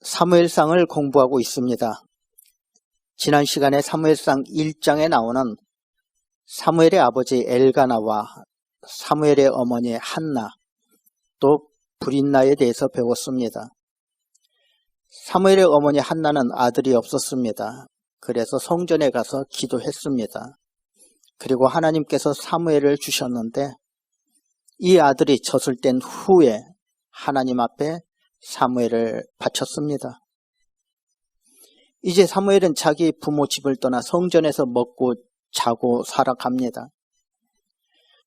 사무엘상을 공부하고 있습니다. 지난 시간에 사무엘상 1장에 나오는 사무엘의 아버지 엘가나와 사무엘의 어머니 한나, 또 브린나에 대해서 배웠습니다. 사무엘의 어머니 한나는 아들이 없었습니다. 그래서 성전에 가서 기도했습니다. 그리고 하나님께서 사무엘을 주셨는데 이 아들이 젖을 뗀 후에 하나님 앞에 사무엘을 바쳤습니다. 이제 사무엘은 자기 부모 집을 떠나 성전에서 먹고 자고 살아갑니다.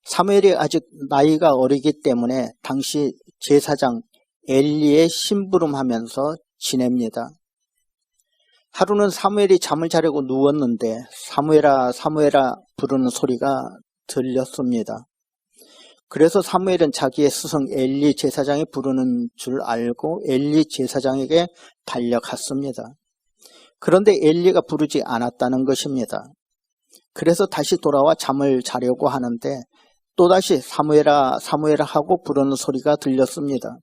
사무엘이 아직 나이가 어리기 때문에 당시 제사장 엘리의 심부름하면서 지냅니다. 하루는 사무엘이 잠을 자려고 누웠는데 사무엘아 사무엘아 부르는 소리가 들렸습니다. 그래서 사무엘은 자기의 스승 엘리 제사장이 부르는 줄 알고 엘리 제사장에게 달려갔습니다. 그런데 엘리가 부르지 않았다는 것입니다. 그래서 다시 돌아와 잠을 자려고 하는데 또다시 사무엘아 사무엘아 하고 부르는 소리가 들렸습니다.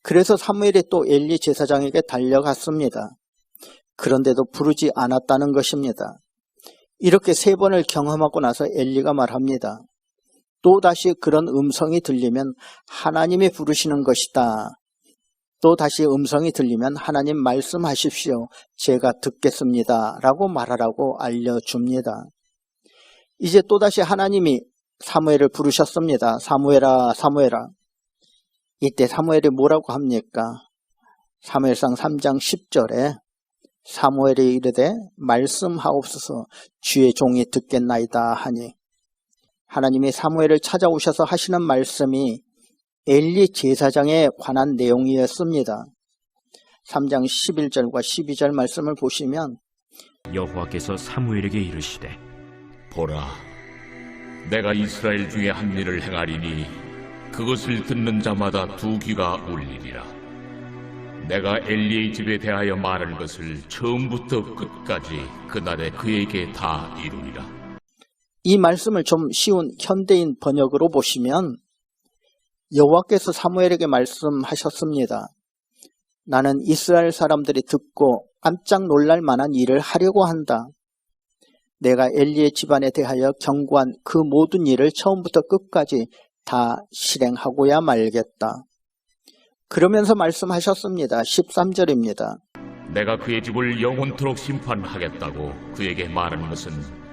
그래서 사무엘이 또 엘리 제사장에게 달려갔습니다. 그런데도 부르지 않았다는 것입니다. 이렇게 3번을 경험하고 나서 엘리가 말합니다. 또다시 그런 음성이 들리면 하나님이 부르시는 것이다. 또다시 음성이 들리면 하나님 말씀하십시오. 제가 듣겠습니다. 라고 말하라고 알려줍니다. 이제 또다시 하나님이 사무엘을 부르셨습니다. 사무엘아 사무엘아. 이때 사무엘이 뭐라고 합니까? 사무엘상 3장 10절에 사무엘이 이르되 말씀하옵소서 주의 종이 듣겠나이다 하니 하나님이 사무엘을 찾아오셔서 하시는 말씀이 엘리 제사장에 관한 내용이었습니다. 3장 11절과 12절 말씀을 보시면 여호와께서 사무엘에게 이르시되 보라, 내가 이스라엘 중에 한 일을 행하리니 그것을 듣는 자마다 두 귀가 울리리라. 내가 엘리의 집에 대하여 말할 것을 처음부터 끝까지 그날에 그에게 다 이루리라. 이 말씀을 좀 쉬운 현대인 번역으로 보시면 여호와께서 사무엘에게 말씀하셨습니다. 나는 이스라엘 사람들이 듣고 깜짝 놀랄 만한 일을 하려고 한다. 내가 엘리의 집안에 대하여 경고한 그 모든 일을 처음부터 끝까지 다 실행하고야 말겠다. 그러면서 말씀하셨습니다. 13절입니다. 내가 그의 집을 영원토록 심판하겠다고 그에게 말하는 것은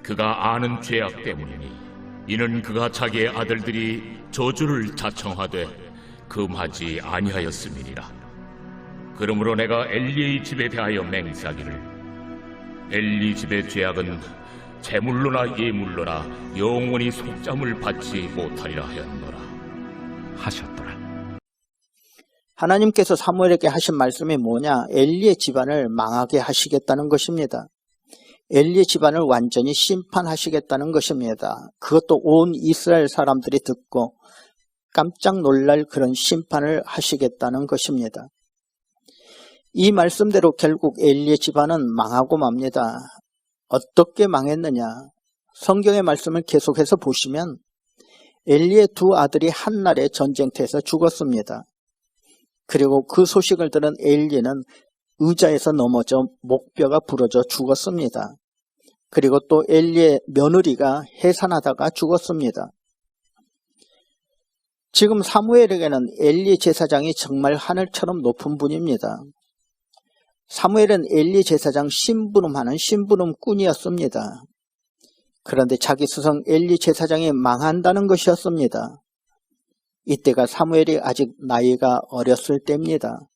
그가 아는 죄악 때문이니 이는 그가 자기의 아들들이 저주를 자청하되 금하지 아니하였음이니라. 그러므로 내가 엘리의 집에 대하여 맹세하기를 엘리 집의 죄악은 제물로나 예물로나 영원히 속잠을 받지 못하리라 하였노라 하셨더라. 하나님께서 사무엘에게 하신 말씀이 뭐냐? 엘리의 집안을 망하게 하시겠다는 것입니다. 엘리의 집안을 완전히 심판하시겠다는 것입니다. 그것도 온 이스라엘 사람들이 듣고 깜짝 놀랄 그런 심판을 하시겠다는 것입니다. 이 말씀대로 결국 엘리의 집안은 망하고 맙니다. 어떻게 망했느냐? 성경의 말씀을 계속해서 보시면 엘리의 두 아들이 한날의 전쟁터에서 죽었습니다. 그리고 그 소식을 들은 엘리는 의자에서 넘어져 목뼈가 부러져 죽었습니다. 그리고 또 엘리의 며느리가 해산하다가 죽었습니다. 지금 사무엘에게는 엘리 제사장이 정말 하늘처럼 높은 분입니다. 사무엘은 엘리 제사장 심부름하는 심부름꾼이었습니다. 그런데 자기 스승 엘리 제사장이 망한다는 것이었습니다. 이때가 사무엘이 아직 나이가 어렸을 때입니다.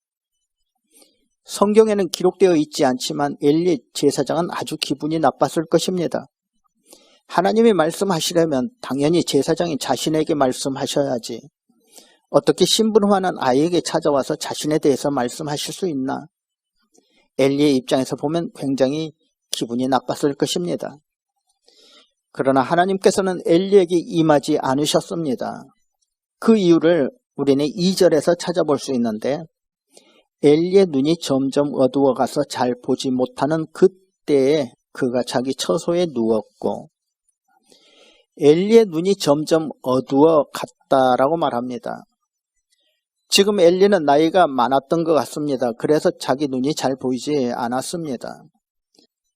성경에는 기록되어 있지 않지만 엘리 제사장은 아주 기분이 나빴을 것입니다. 하나님이 말씀하시려면 당연히 제사장이 자신에게 말씀하셔야지. 어떻게 심부름하는 아이에게 찾아와서 자신에 대해서 말씀하실 수 있나? 엘리의 입장에서 보면 굉장히 기분이 나빴을 것입니다. 그러나 하나님께서는 엘리에게 임하지 않으셨습니다. 그 이유를 우리는 2절에서 찾아볼 수 있는데 엘리의 눈이 점점 어두워가서 잘 보지 못하는 그때에 그가 자기 처소에 누웠고 엘리의 눈이 점점 어두워 갔다라고 말합니다. 지금 엘리는 나이가 많았던 것 같습니다. 그래서 자기 눈이 잘 보이지 않았습니다.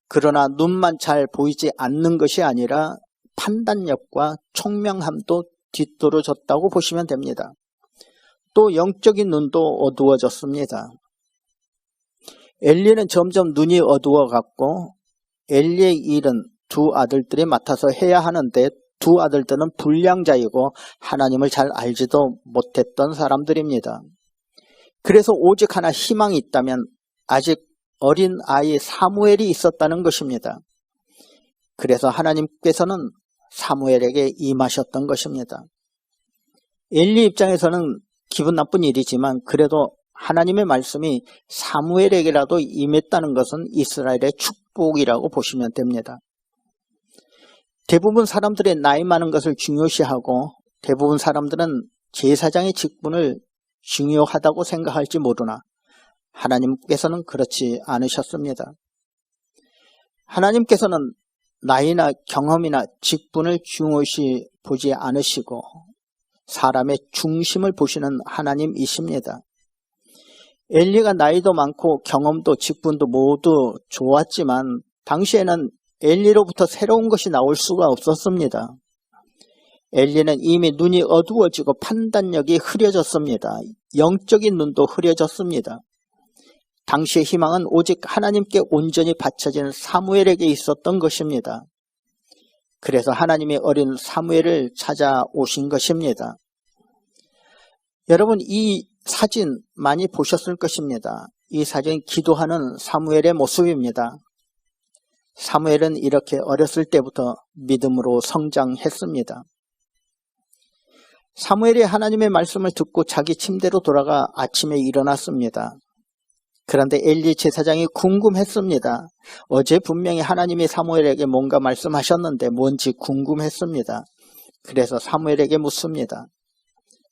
그러나 눈만 잘 보이지 않는 것이 아니라 판단력과 총명함도 뒤떨어졌다고 보시면 됩니다. 또 영적인 눈도 어두워졌습니다. 엘리는 점점 눈이 어두워갔고 엘리의 일은 두 아들들이 맡아서 해야 하는데 두 아들들은 불량자이고 하나님을 잘 알지도 못했던 사람들입니다. 그래서 오직 하나 희망이 있다면 아직 어린 아이 사무엘이 있었다는 것입니다. 그래서 하나님께서는 사무엘에게 임하셨던 것입니다. 엘리 입장에서는 기분 나쁜 일이지만 그래도 하나님의 말씀이 사무엘에게라도 임했다는 것은 이스라엘의 축복이라고 보시면 됩니다. 대부분 사람들의 나이 많은 것을 중요시하고 대부분 사람들은 제사장의 직분을 중요하다고 생각할지 모르나 하나님께서는 그렇지 않으셨습니다. 하나님께서는 나이나 경험이나 직분을 중요시 보지 않으시고 사람의 중심을 보시는 하나님이십니다. 엘리가 나이도 많고 경험도 직분도 모두 좋았지만 당시에는 엘리로부터 새로운 것이 나올 수가 없었습니다. 엘리는 이미 눈이 어두워지고 판단력이 흐려졌습니다. 영적인 눈도 흐려졌습니다. 당시의 희망은 오직 하나님께 온전히 바쳐진 사무엘에게 있었던 것입니다. 그래서 하나님의 어린 사무엘을 찾아오신 것입니다. 여러분, 이 사진 많이 보셨을 것입니다. 이 사진 기도하는 사무엘의 모습입니다. 사무엘은 이렇게 어렸을 때부터 믿음으로 성장했습니다. 사무엘이 하나님의 말씀을 듣고 자기 침대로 돌아가 아침에 일어났습니다. 그런데 엘리 제사장이 궁금했습니다. 어제 분명히 하나님이 사무엘에게 뭔가 말씀하셨는데 뭔지 궁금했습니다. 그래서 사무엘에게 묻습니다.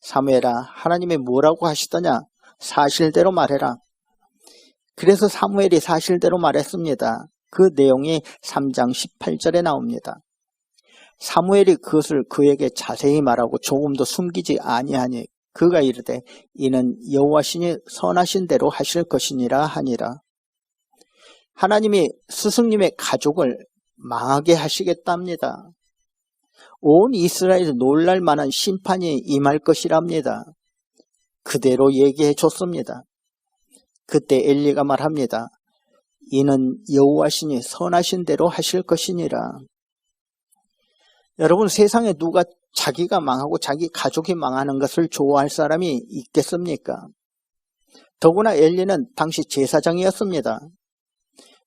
사무엘아, 하나님이 뭐라고 하시더냐? 사실대로 말해라. 그래서 사무엘이 사실대로 말했습니다. 그 내용이 3장 18절에 나옵니다. 사무엘이 그것을 그에게 자세히 말하고 조금도 숨기지 아니하니 그가 이르되 이는 여호와신이 선하신 대로 하실 것이니라 하니라. 하나님이 스승님의 가족을 망하게 하시겠답니다. 온 이스라엘이 놀랄 만한 심판이 임할 것이랍니다. 그대로 얘기해 줬습니다. 그때 엘리가 말합니다. 이는 여호와신이 선하신 대로 하실 것이니라. 여러분, 세상에 누가 자기가 망하고 자기 가족이 망하는 것을 좋아할 사람이 있겠습니까? 더구나 엘리는 당시 제사장이었습니다.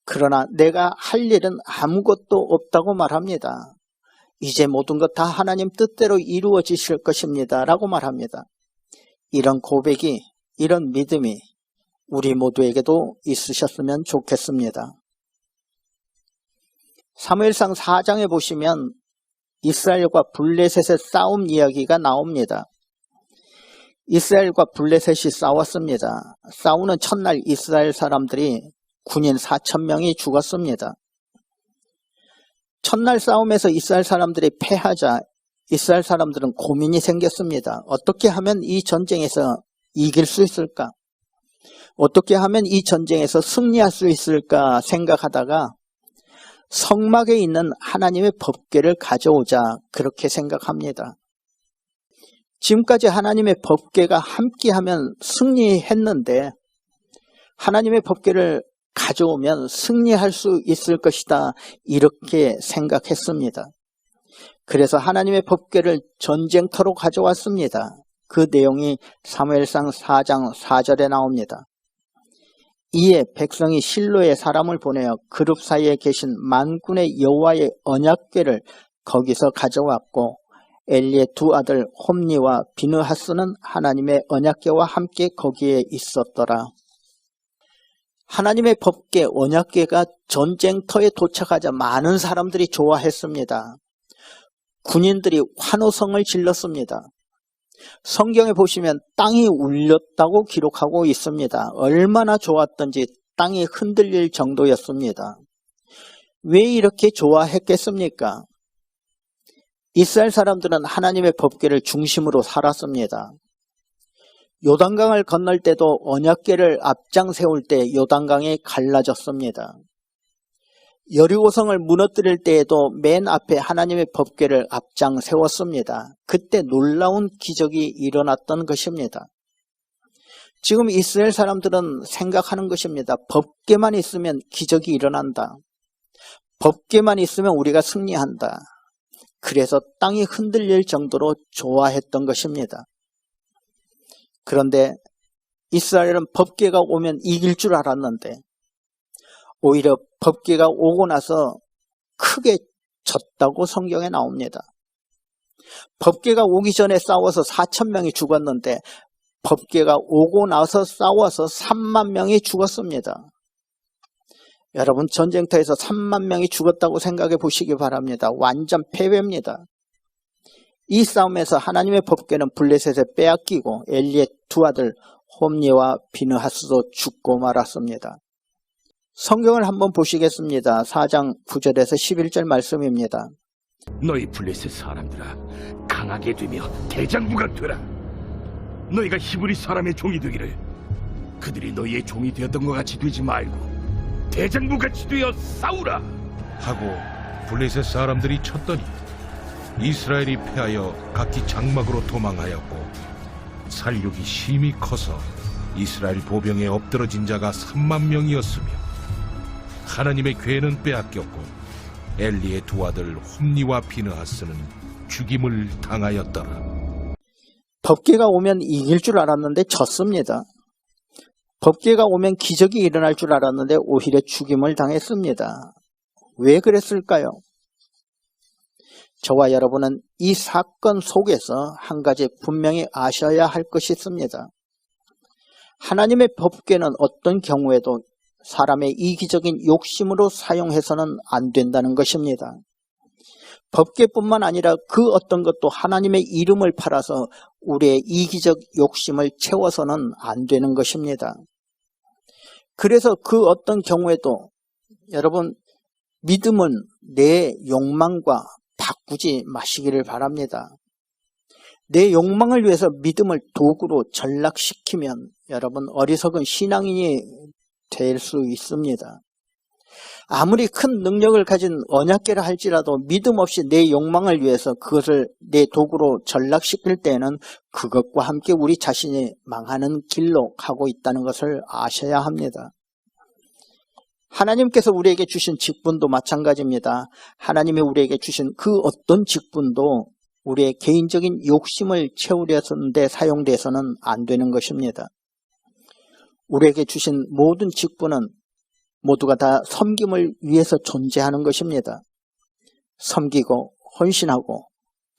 그러나 내가 할 일은 아무것도 없다고 말합니다. 이제 모든 것 다 하나님 뜻대로 이루어지실 것입니다 라고 말합니다. 이런 고백이, 이런 믿음이 우리 모두에게도 있으셨으면 좋겠습니다. 사무엘상 4장에 보시면 이스라엘과 블레셋의 싸움 이야기가 나옵니다. 이스라엘과 블레셋이 싸웠습니다. 싸우는 첫날 이스라엘 사람들이 군인 4,000명이 죽었습니다. 첫날 싸움에서 이스라엘 사람들이 패하자 이스라엘 사람들은 고민이 생겼습니다. 어떻게 하면 이 전쟁에서 이길 수 있을까? 어떻게 하면 이 전쟁에서 승리할 수 있을까 생각하다가 성막에 있는 하나님의 법궤를 가져오자 그렇게 생각합니다. 지금까지 하나님의 법궤가 함께하면 승리했는데 하나님의 법궤를 가져오면 승리할 수 있을 것이다 이렇게 생각했습니다. 그래서 하나님의 법궤를 전쟁터로 가져왔습니다. 그 내용이 사무엘상 4장 4절에 나옵니다. 이에 백성이 실로에 사람을 보내어 그룹 사이에 계신 만군의 여호와의 언약궤를 거기서 가져왔고 엘리의 두 아들 홈니와 비느하스는 하나님의 언약궤와 함께 거기에 있었더라. 하나님의 법궤, 언약궤가 전쟁터에 도착하자 많은 사람들이 좋아했습니다. 군인들이 환호성을 질렀습니다. 성경에 보시면 땅이 울렸다고 기록하고 있습니다. 얼마나 좋았던지 땅이 흔들릴 정도였습니다. 왜 이렇게 좋아했겠습니까? 이스라엘 사람들은 하나님의 법궤를 중심으로 살았습니다. 요단강을 건널 때도 언약궤를 앞장 세울 때 요단강이 갈라졌습니다. 여리고성을 무너뜨릴 때에도 맨 앞에 하나님의 법궤를 앞장 세웠습니다. 그때 놀라운 기적이 일어났던 것입니다. 지금 이스라엘 사람들은 생각하는 것입니다. 법궤만 있으면 기적이 일어난다. 법궤만 있으면 우리가 승리한다. 그래서 땅이 흔들릴 정도로 좋아했던 것입니다. 그런데 이스라엘은 법궤가 오면 이길 줄 알았는데 오히려 법궤가 오고 나서 크게 졌다고 성경에 나옵니다. 법궤가 오기 전에 싸워서 4,000명이 죽었는데 법궤가 오고 나서 싸워서 3만 명이 죽었습니다. 여러분, 전쟁터에서 3만 명이 죽었다고 생각해 보시기 바랍니다. 완전 패배입니다. 이 싸움에서 하나님의 법궤는 블레셋에 빼앗기고 엘리의 두 아들 홈니와 비느하스도 죽고 말았습니다. 성경을 한번 보시겠습니다. 4장 9절에서 11절 말씀입니다. 너희 블레셋 사람들아, 강하게 되며 대장부가 되라. 너희가 히브리 사람의 종이 되기를, 그들이 너희의 종이 되었던 것 같이 되지 말고 대장부같이 되어 싸우라 하고 블레셋 사람들이 쳤더니 이스라엘이 패하여 각기 장막으로 도망하였고 살육이 심히 커서 이스라엘 보병에 엎드러진 자가 3만 명이었으며 하나님의 궤는 빼앗겼고 엘리의 두 아들 홈니와 비느하스는 죽임을 당하였더라. 법궤가 오면 이길 줄 알았는데 졌습니다. 법궤가 오면 기적이 일어날 줄 알았는데 오히려 죽임을 당했습니다. 왜 그랬을까요? 저와 여러분은 이 사건 속에서 한 가지 분명히 아셔야 할 것이 있습니다. 하나님의 법궤는 어떤 경우에도 사람의 이기적인 욕심으로 사용해서는 안 된다는 것입니다. 법궤뿐만 아니라 그 어떤 것도 하나님의 이름을 팔아서 우리의 이기적 욕심을 채워서는 안 되는 것입니다. 그래서 그 어떤 경우에도 여러분, 믿음은 내 욕망과 바꾸지 마시기를 바랍니다. 내 욕망을 위해서 믿음을 도구로 전락시키면 여러분, 어리석은 신앙인이 될 수 있습니다. 아무리 큰 능력을 가진 언약궤라 할지라도 믿음 없이 내 욕망을 위해서 그것을 내 도구로 전락시킬 때는 그것과 함께 우리 자신이 망하는 길로 가고 있다는 것을 아셔야 합니다. 하나님께서 우리에게 주신 직분도 마찬가지입니다. 하나님이 우리에게 주신 그 어떤 직분도 우리의 개인적인 욕심을 채우려는데 사용돼서는 안 되는 것입니다. 우리에게 주신 모든 직분은 모두가 다 섬김을 위해서 존재하는 것입니다. 섬기고 헌신하고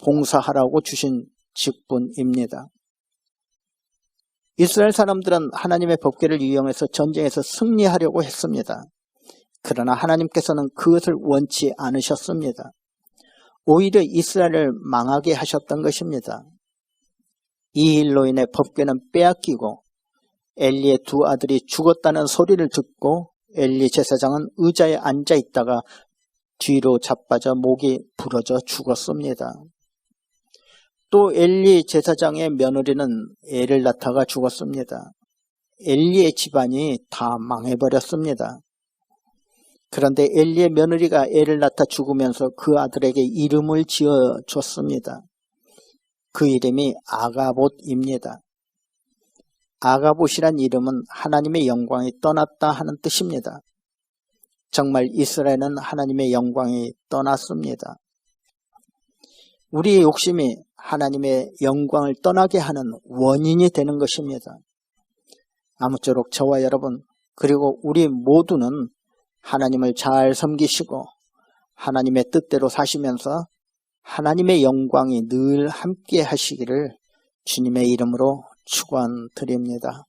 봉사하라고 주신 직분입니다. 이스라엘 사람들은 하나님의 법궤를 이용해서 전쟁에서 승리하려고 했습니다. 그러나 하나님께서는 그것을 원치 않으셨습니다. 오히려 이스라엘을 망하게 하셨던 것입니다. 이 일로 인해 법궤는 빼앗기고 엘리의 두 아들이 죽었다는 소리를 듣고 엘리 제사장은 의자에 앉아 있다가 뒤로 자빠져 목이 부러져 죽었습니다. 또 엘리 제사장의 며느리는 애를 낳다가 죽었습니다. 엘리의 집안이 다 망해버렸습니다. 그런데 엘리의 며느리가 애를 낳다 죽으면서 그 아들에게 이름을 지어줬습니다. 그 이름이 아가봇입니다. 아가봇이란 이름은 하나님의 영광이 떠났다 하는 뜻입니다. 정말 이스라엘은 하나님의 영광이 떠났습니다. 우리의 욕심이 하나님의 영광을 떠나게 하는 원인이 되는 것입니다. 아무쪼록 저와 여러분 그리고 우리 모두는 하나님을 잘 섬기시고 하나님의 뜻대로 사시면서 하나님의 영광이 늘 함께 하시기를 주님의 이름으로 축원드립니다.